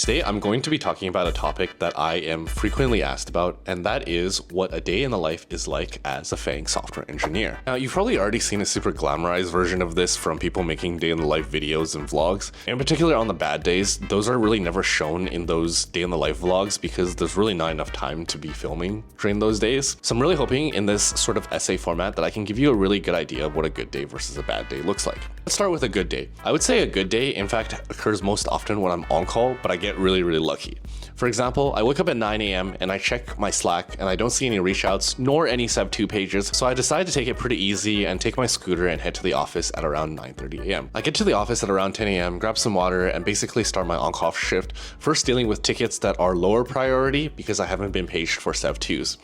Today, I'm going to be talking about a topic that I am frequently asked about, and that is what a day in the life is like as a FAANG software engineer. Now, you've probably already seen a super glamorized version of this from people making day in the life videos and vlogs. In particular, on the bad days, those are really never shown in those day in the life vlogs because there's really not enough time to be filming during those days. So I'm really hoping in this sort of essay format that I can give you a really good idea of what a good day versus a bad day looks like. Let's start with a good day. I would say a good day, in fact, occurs most often when I'm on call, but I get really lucky. For example, I wake up at 9 a.m. and I check my Slack and I don't see any reach outs nor any Sev2 pages, so I decide to take it pretty easy and take my scooter and head to the office at around 9:30 a.m. I get to the office at around 10 a.m., grab some water, and basically start my on-call shift, first dealing with tickets that are lower priority because I haven't been paged for Sev2s.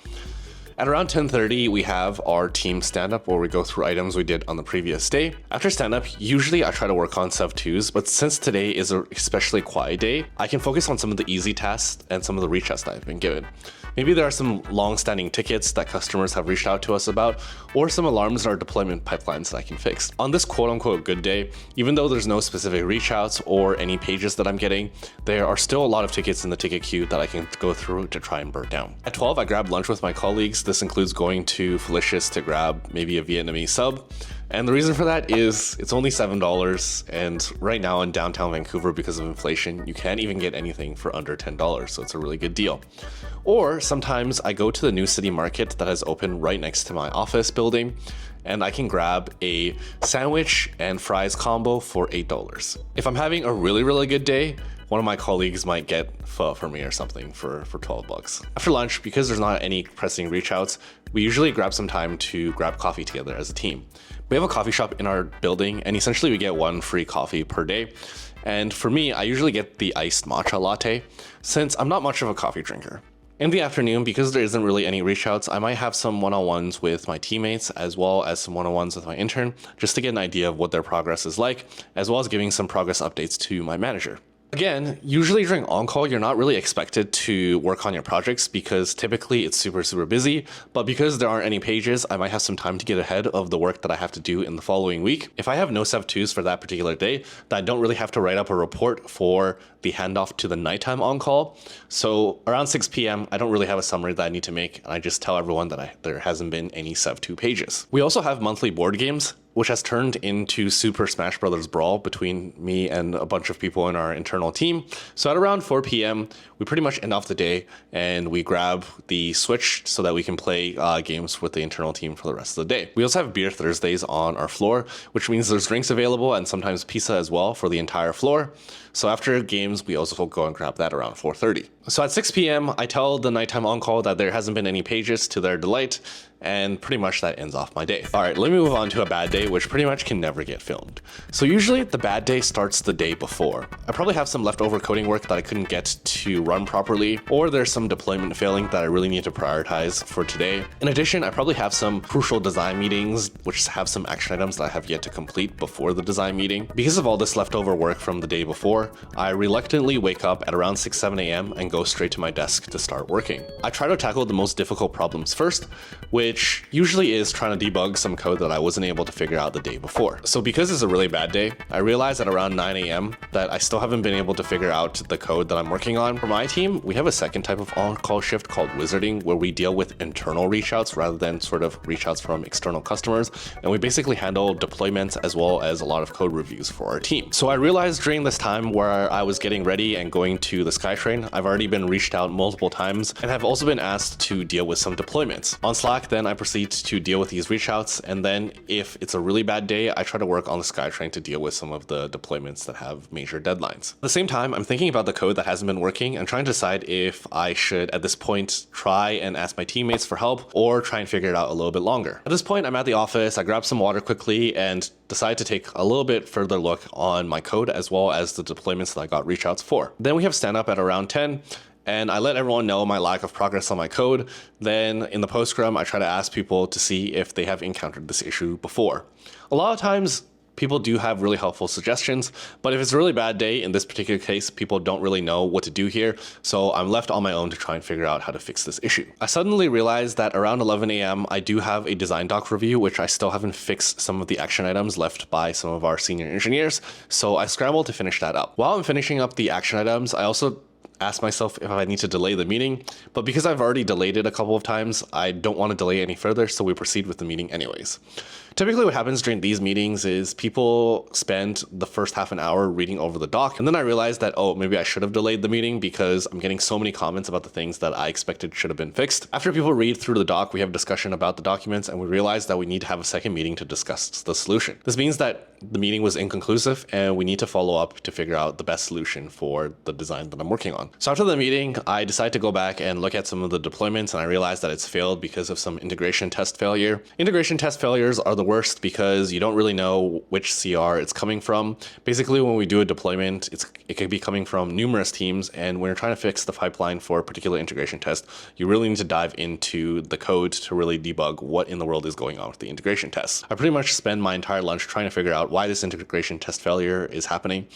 At around 10:30, we have our team stand-up where we go through items we did on the previous day. After stand-up, usually I try to work on Sev2s, but since today is an especially quiet day, I can focus on some of the easy tasks and some of the reach outs that I've been given. Maybe there are some long-standing tickets that customers have reached out to us about, or some alarms in our deployment pipelines that I can fix. On this quote-unquote good day, even though there's no specific reach outs or any pages that I'm getting, there are still a lot of tickets in the ticket queue that I can go through to try and burn down. At 12, I grab lunch with my colleagues. This includes going to Pholicious to grab maybe a Vietnamese sub. And the reason for that is it's only $7, and right now in downtown Vancouver, because of inflation, you can't even get anything for under $10, so it's a really good deal. Or sometimes I go to the new city market that has opened right next to my office building, and I can grab a sandwich and fries combo for $8. If I'm having a really good day, one of my colleagues might get pho for me or something for $12. After lunch, because there's not any pressing reach outs, we usually grab some time to grab coffee together as a team. We have a coffee shop in our building, and essentially we get one free coffee per day. And for me, I usually get the iced matcha latte since I'm not much of a coffee drinker. In the afternoon, because there isn't really any reach outs, I might have some one-on-ones with my teammates as well as some one-on-ones with my intern just to get an idea of what their progress is like, as well as giving some progress updates to my manager. Again, usually during on-call, you're not really expected to work on your projects because typically it's super busy, but because there aren't any pages, I might have some time to get ahead of the work that I have to do in the following week. If I have no Sev2s for that particular day, then I don't really have to write up a report for the handoff to the nighttime on-call. So around 6 p.m., I don't really have a summary that I need to make, and I just tell everyone that there hasn't been any Sev2 pages. We also have monthly board games, which has turned into Super Smash Bros. Brawl between me and a bunch of people in our internal team. So at around 4 p.m., we pretty much end off the day and we grab the Switch so that we can play games with the internal team for the rest of the day. We also have Beer Thursdays on our floor, which means there's drinks available and sometimes pizza as well for the entire floor. So after games, we also go and grab that around 4:30. So at 6 p.m., I tell the nighttime on-call that there hasn't been any pages to their delight, and pretty much that ends off my day. All right, let me move on to a bad day, which pretty much can never get filmed. So usually the bad day starts the day before. I probably have some leftover coding work that I couldn't get to run properly, or there's some deployment failing that I really need to prioritize for today. In addition, I probably have some crucial design meetings, which have some action items that I have yet to complete before the design meeting. Because of all this leftover work from the day before, I reluctantly wake up at around 7 a.m. and go straight to my desk to start working. I try to tackle the most difficult problems first, which usually is trying to debug some code that I wasn't able to figure out the day before. So because it's a really bad day, I realized at around 9 a.m. that I still haven't been able to figure out the code that I'm working on. For my team, we have a second type of on-call shift called wizarding, where we deal with internal reach outs rather than sort of reach outs from external customers. And we basically handle deployments as well as a lot of code reviews for our team. So I realized during this time where I was getting ready and going to the SkyTrain, I've already been reached out multiple times and have also been asked to deal with some deployments. On Slack, then I proceed to deal with these reach outs, and then if it's a really bad day, I try to work on the SkyTrain to deal with some of the deployments that have major deadlines. At the same time, I'm thinking about the code that hasn't been working and trying to decide if I should, at this point, try and ask my teammates for help or try and figure it out a little bit longer. At this point, I'm at the office, I grab some water quickly and decide to take a little bit further look on my code as well as the deployments that I got reach outs for. Then we have stand up at around 10. And I let everyone know my lack of progress on my code. Then in the post scrum, I try to ask people to see if they have encountered this issue before. A lot of times, people do have really helpful suggestions, but if it's a really bad day, in this particular case, people don't really know what to do here, so I'm left on my own to try and figure out how to fix this issue. I suddenly realized that around 11 a.m. I do have a design doc review, which I still haven't fixed some of the action items left by some of our senior engineers, so I scrambled to finish that up. While I'm finishing up the action items, I also ask myself if I need to delay the meeting, but because I've already delayed it a couple of times, I don't want to delay any further, so we proceed with the meeting anyways. Typically what happens during these meetings is people spend the first half an hour reading over the doc, and then I realized that, oh, maybe I should have delayed the meeting because I'm getting so many comments about the things that I expected should have been fixed. After people read through the doc, we have a discussion about the documents, and we realize that we need to have a second meeting to discuss the solution. This means that the meeting was inconclusive and we need to follow up to figure out the best solution for the design that I'm working on. So after the meeting, I decided to go back and look at some of the deployments, and I realized that it's failed because of some integration test failure. Integration test failures are the worst because you don't really know which CR it's coming from. Basically, when we do a deployment, it could be coming from numerous teams, and when you're trying to fix the pipeline for a particular integration test, you really need to dive into the code to really debug what in the world is going on with the integration tests. I pretty much spend my entire lunch trying to figure out why this integration test failure is happening,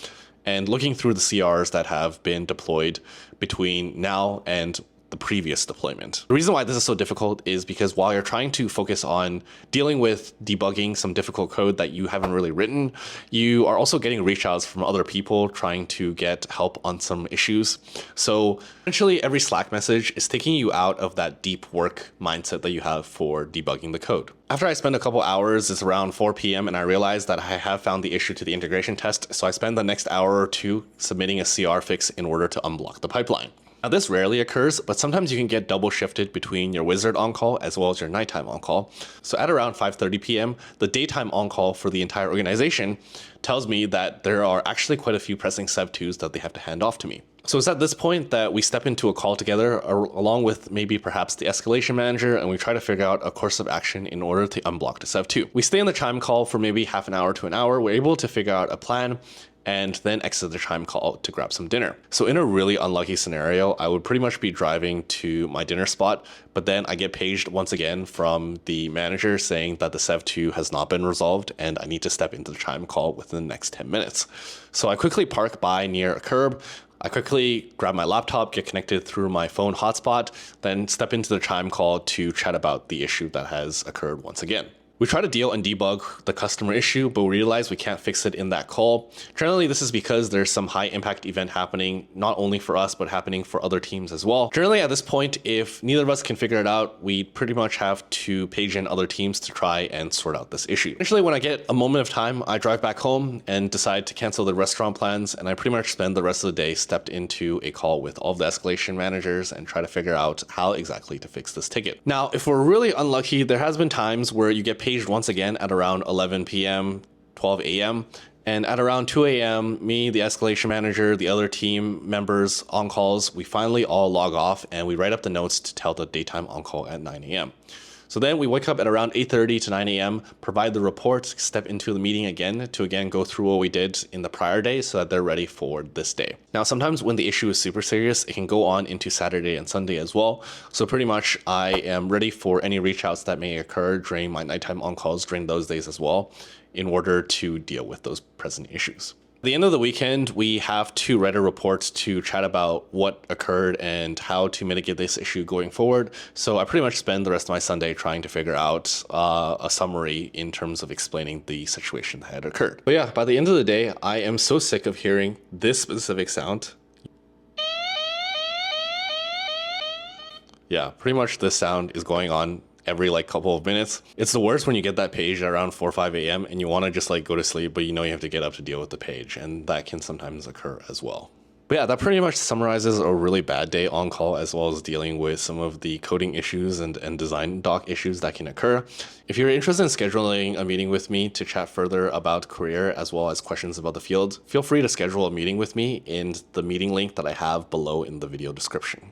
and looking through the CRs that have been deployed between now and the previous deployment. The reason why this is so difficult is because while you're trying to focus on dealing with debugging some difficult code that you haven't really written, you are also getting reach outs from other people trying to get help on some issues. So essentially every Slack message is taking you out of that deep work mindset that you have for debugging the code. After I spend a couple hours, it's around 4 p.m. and I realize that I have found the issue to the integration test, so I spend the next hour or two submitting a CR fix in order to unblock the pipeline. Now this rarely occurs, but sometimes you can get double shifted between your wizard on-call as well as your nighttime on-call. So at around 5:30 p.m., the daytime on-call for the entire organization tells me that there are actually quite a few pressing Sev2s that they have to hand off to me. So it's at this point that we step into a call together along with maybe perhaps the escalation manager, and we try to figure out a course of action in order to unblock the Sev2. We stay in the chime call for maybe half an hour to an hour. We're able to figure out a plan and then exit the chime call to grab some dinner. So in a really unlucky scenario, I would pretty much be driving to my dinner spot, but then I get paged once again from the manager saying that the Sev2 has not been resolved and I need to step into the chime call within the next 10 minutes. So I quickly park by near a curb. I quickly grab my laptop, get connected through my phone hotspot, then step into the chime call to chat about the issue that has occurred once again. We try to deal and debug the customer issue, but we realize we can't fix it in that call. Generally, this is because there's some high impact event happening, not only for us, but happening for other teams as well. Generally, at this point, if neither of us can figure it out, we pretty much have to page in other teams to try and sort out this issue. Initially, when I get a moment of time, I drive back home and decide to cancel the restaurant plans, and I pretty much spend the rest of the day stepped into a call with all of the escalation managers and try to figure out how exactly to fix this ticket. Now, if we're really unlucky, there has been times where you get paged once again at around 11 p.m., 12 a.m., and at around 2 a.m., me, the escalation manager, the other team members on calls, we finally all log off and we write up the notes to tell the daytime on call at 9 a.m. So then we wake up at around 8:30 to 9 a.m., provide the report, step into the meeting again to go through what we did in the prior day so that they're ready for this day. Now, sometimes when the issue is super serious, it can go on into Saturday and Sunday as well. So pretty much I am ready for any reach outs that may occur during my nighttime on calls during those days as well in order to deal with those present issues. At the end of the weekend, we have to write a report to chat about what occurred and how to mitigate this issue going forward. So I pretty much spend the rest of my Sunday trying to figure out a summary in terms of explaining the situation that had occurred. But yeah, by the end of the day, I am so sick of hearing this specific sound. Yeah, pretty much this sound is going on every couple of minutes. It's the worst when you get that page at around 4 or 5 a.m. and you want to just go to sleep, but you know you have to get up to deal with the page, and that can sometimes occur as well. But yeah, that pretty much summarizes a really bad day on call, as well as dealing with some of the coding issues and design doc issues that can occur. If you're interested in scheduling a meeting with me to chat further about career as well as questions about the field, feel free to schedule a meeting with me in the meeting link that I have below in the video description.